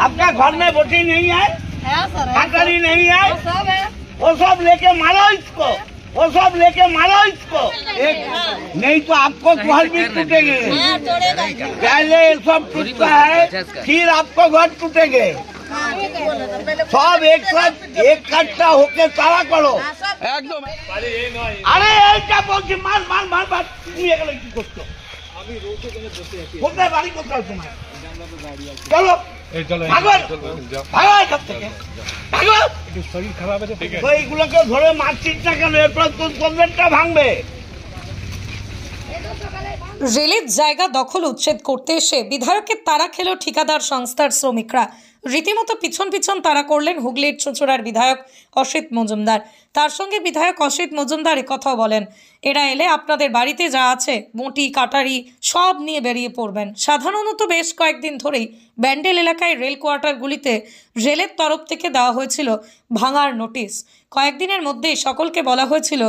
आपका घर में बोटी नहीं है, कटारी नहीं है, वो सब लेके मारो इसको, वो सब लेके मारो इसको। एक नहीं तो आपको घर भी टूटेंगे, पहले सब टूटता है फिर आपको घर टूटेंगे। सब एक साथ एक कट्टा होके तारा करो एकदम। अरे এইটা বলছি মার মার মার মার তুমি এগুলো কি করছো? আমি রোজে কেন বসে আছি, কোথায় বাড়ি কোথায় তোমার? চলো এই চলো ভাগো ভাগো সব থেকে ভাগো, একটু শরীর খারাপ আছে ঠিক আছে, তো এইগুলোকে ধরে মারছিস না কেন? এরপর তোর কনভেন্টটা ভাঙবে। রেলের জায়গা দখল উচ্ছেদ করতে এসে বিধায়কের তাড়া খেল ঠিকাদার সংস্থার শ্রমিকরা। রীতিমতো পিছন পিছন তাড়া করলেন হুগলির চুঁচুড়ার বিধায়ক অসিত মজুমদার। তার সঙ্গে বিধায়ক অসিত মজুমদার একথাও বলেন, এরা এলে আপনাদের বাড়িতে যা আছে বঁটি কাটারি সব নিয়ে বেরিয়ে পড়বেন। সাধারণত বেশ কয়েকদিন ধরেই ব্যান্ডেল এলাকায় রেল কোয়ার্টারগুলিতে রেলের তরফ থেকে দেওয়া হয়েছিল ভাঙার নোটিশ। কয়েকদিনের মধ্যেই সকলকে বলা হয়েছিল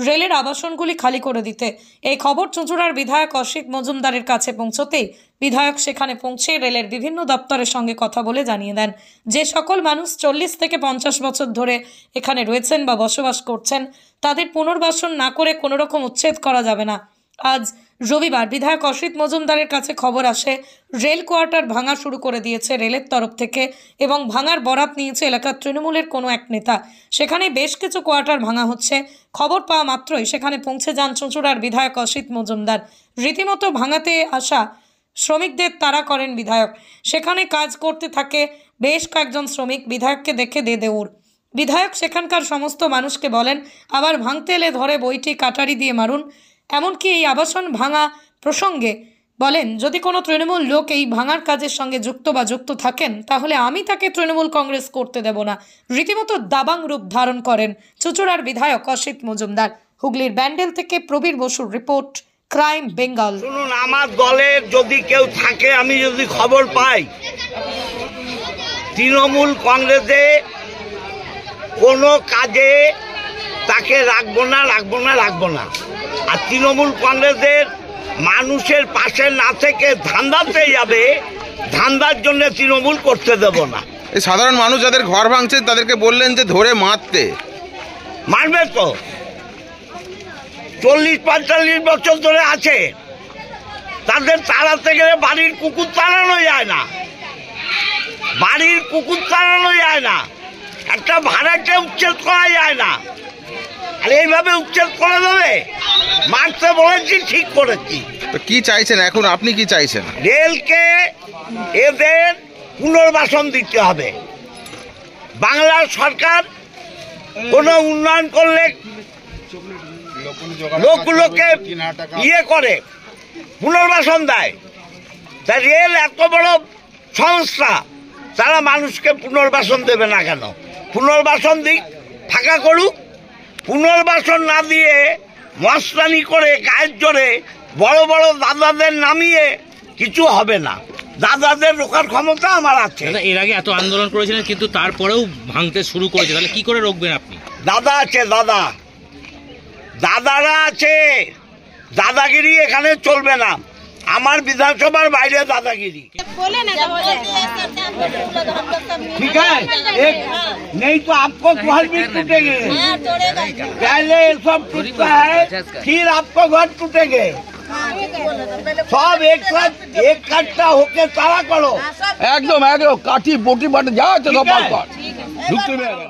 রেলের আবাসনগুলি খালি করে দিতে। এই খবর চুঁচুড়ার বিধায়ক অসিত মজুমদারের কাছে পৌঁছতেই বিধায়ক সেখানে পৌঁছে রেলের বিভিন্ন দপ্তরের সঙ্গে কথা বলে জানিয়ে দেন যে সকল মানুষ 40 থেকে 50 বছর ধরে এখানে রয়েছেন বা বসবাস করছেন তাদের পুনর্বাসন না করে কোনো রকম উচ্ছেদ করা যাবে না। আজ রবিবার বিধায়ক অসিত মজুমদারের কাছে খবর আসে রেল কোয়ার্টার ভাঙা শুরু করে দিয়েছে রেলের তরফ থেকে এবং ভাঙার বরাত নিয়েছে এলাকার তৃণমূলের কোনো এক নেতা। সেখানে বেশ কিছু কোয়ার্টার ভাঙা হচ্ছে। খবর পাওয়া মাত্রই সেখানে পৌঁছে যান চুঁচুড়ার বিধায়ক অসিত মজুমদার। রীতিমতো ভাঙাতে আসা শ্রমিকদের তাড়া করেন বিধায়ক। সেখানে কাজ করতে থাকে বেশ কয়েকজন শ্রমিক। বিধায়ককে দেখে দে দৌড়। বিধায়ক সেখানকার সমস্ত মানুষকে বলেন আবার ভাঙতে এলে ধরে বইটি কাটারি দিয়ে মারুন। এমনকি এই আবাসন ভাঙা প্রসঙ্গে বলেন যদি কোনো তৃণমূল লোক এই ভাঙার কাজের সঙ্গে যুক্ত থাকেন তাহলে আমি তাকে তৃণমূল কংগ্রেস করতে দেব না। রীতিমতো দাবাং রূপ ধারণ করেন চুঁচুড়ার বিধায়ক অসিত মজুমদার। হুগলির ব্যান্ডেল থেকে প্রবীর বসুর রিপোর্ট, ক্রাইম বেঙ্গল। শুনুন, আমার দলের যদি কেউ থাকে, আমি যদি খবর পাই তৃণমূল কংগ্রেসে কোনো কাজে তাকে রাখবো না। আর তৃণমূল কংগ্রেসের মানুষের পাশে না থেকে ধান্দাতে যাবে, ধান্দার জন্য তৃণমূল করতে দেব না। এই সাধারণ মানুষ যাদের ঘর ভাঙছে তাদেরকে বললেন যে ধরে মারবে তো 40-45 বছর ধরে আছে, তাদের তাড়াতে গেলে বাড়ির কুকুর তাড়ানো যায় না, একটা ভাড়াকে উচ্ছেদ করা যায় না। আর এইভাবে উচ্ছেদ করে দেবে? মারতে বলেছি, ঠিক করেছি। কি চাইছেন এখন আপনি? কি চাইছেন? রেলকে এদের পুনর্বাসন দিতে হবে। বাংলার সরকার কোনো উন্নয়ন করলে লোকগুলোকে করে পুনর্বাসন দেয়। তা রেল এত বড় সংস্থা, তারা মানুষকে পুনর্বাসন দেবে না কেন? পুনর্বাসন দিক, ফাঁকা করুক। পুনর্বাসন না দিয়ে মস্তানি করে গায়ের জোরে বড় বড় দাদাদের নামিয়ে কিছু হবে না। দাদাদের রোকার ক্ষমতা আমার আছে। এর আগে এত আন্দোলন করেছিলেন কিন্তু তারপরেও ভাঙতে শুরু করেছে, তাহলে কি করে রোকবেন আপনি? দাদা আছে, দাদারা আছে। দাদাগিরি এখানে চলবে না। আমার বিধানসভার বাইরে দাদাগিরি ठीक है। एक नहीं तो आपको घर भी टूटेंगे, पहले सब टूटता है फिर आपको घर टूटेंगे। सब एक साथ एक कट्टा होके तारा करो একদম কাঠি বটি বাটে যা আছে সব পার ঢুকতে হবে।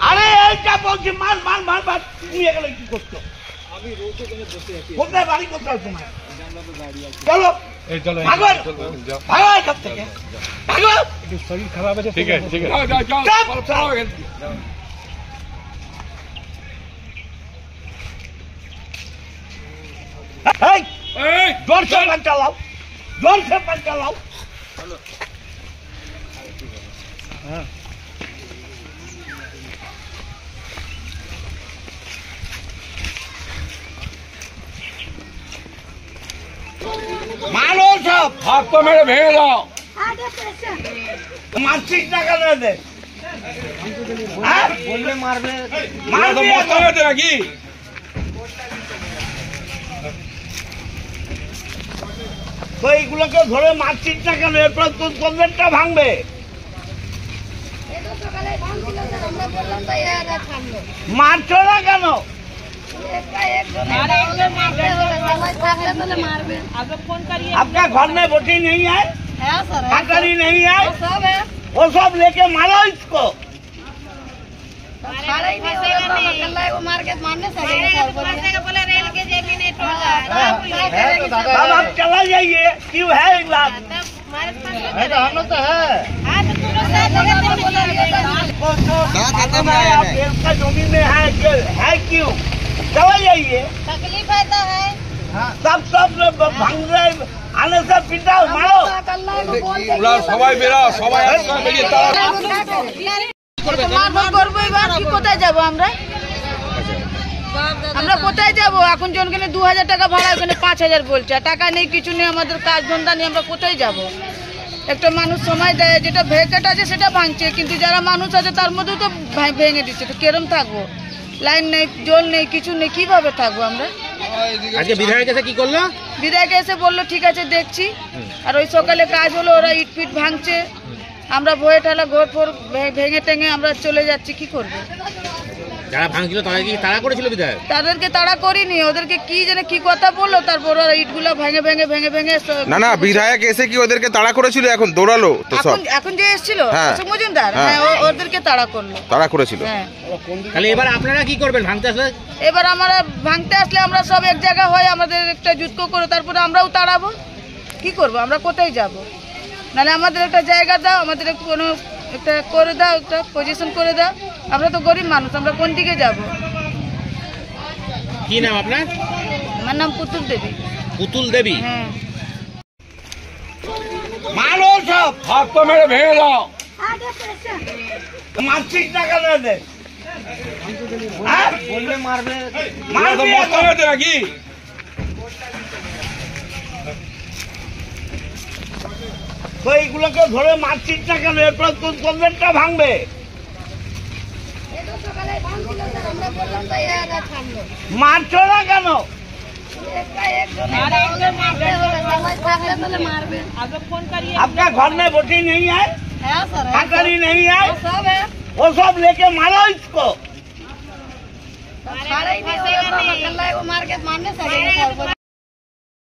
আরে এইটা বলছি মার মার মার মার তুমি এগুলো কি করছো? আমি রোজে কেন বসে আছি, কোথায় বাড়ি কোথায় তোমার? চলো এই চলো ভাগো ভাগো সব থেকে ভাগো, একটু শরীর খারাপ আছে ঠিক আছে যাও এই जोर से पंच चलाओ हाँ। मारो सब हाथ तो मेरे भेज दो मार्चिक टाका दे दे बोलने मारबे मार तो मत হবে তো নাকি তো এইগুলোকে ধরে মারছিস না কেন? এরপর তোর কনভেন্টটা ভাঙবে। মারছো না কেন? आपका घर में बोटी नहीं है? हथकड़ी नहीं है? वो सब लेके मारो इसको। अब आप चला जाइए, क्यों है एक बात? हम लोग तो है। का जमीन में है क्यों? चला जाइए। तकलीफ है तो है। सब भांग रहे, आने से पिटा मारो। সবাই বেরা সবাই একসাথে বেরিয়ে তারা মারধর করবো, এবার কি কোথায় যাবো আমরা? আমরা কোথায় যাবো? এখন জনকে 2000 টাকা ভাড়া, ওখানে 5000 বলছে। টাকা নেই, কিছু নেই, আমাদের কাজ ধন্দা নেই, আমরা কোথায় যাবো? একটা মানুষ সময় দেয়, যেটা ভেকেট আছে সেটা ভাঙছে, কিন্তু যারা মানুষ আছে তার মধ্যেও তো ভেঙে দিচ্ছে। তো কেরম থাকবো? লাইন নেই, জল নেই, কিছু নেই, কিভাবে থাকবো আমরা? আজকে বিধায়ক এসে কি করলো? বিধায়ক এসে বললো ঠিক আছে দেখছি। আর ওই সকালে কাজ হলো, ওরা ইট ফিট ভাঙছে, আমরা ভয়ে ঠালা ঘর ফোর ভেঙে টেঙে আমরা চলে যাচ্ছি, কি করবো? যারা ভাঙছিল তারা কি তাড়া করেছিল বিধায়ক? তাদেরকে তাড়া করিনি, ওদেরকে কি জানে কি কথা বললো, তারপর ওরা ইটগুলো ভেঙে ভেঙে ভেঙে ভেঙে না বিধায়ক এসে কি ওদেরকে তাড়া করেছিল? এখন দৌড়ালো তো সব। এখন যে এসেছিল হ্যাঁ। অশোক মজুমদার, হ্যাঁ ওদেরকে তাড়া করলো। তাড়া করেছিল। হ্যাঁ, তাহলে এবার আপনারা কি করবেন ভাঙতে আসলে? এবার আমরা ভাঙতে আসলে আমরা সব এক জায়গা হয়, আমাদের একটা যুদ্ধ করে তারপরে আমরাও তাড়াবো। কি করব? আমরা কোথায় যাব? নাহলে আমাদের একটা জায়গা দাও, আমাদের কোনো একটা করে দাও, একটা পজিশন করে দাও। আমরা তো গরিব মানুষ, আমরা কোন দিকে যাব? কি নাম আপনার? আমার নাম পুতুল দেবী। পুতুল দেবী। হ্যাঁ, मारो सब, हाथ तो मेरे भेज दो। मार्कशीट টাকা দে। বললে মারবে, মারবে নাকি? তো এইগুলোকে ধরে মার্কশিট টাকা নেই, এরপর কোনটা ভাঙবে? মারছো না কেন? आपका घर में बोटी नहीं है? हथकड़ी नहीं है? वो सब लेके मारो इसको। मार के मारने से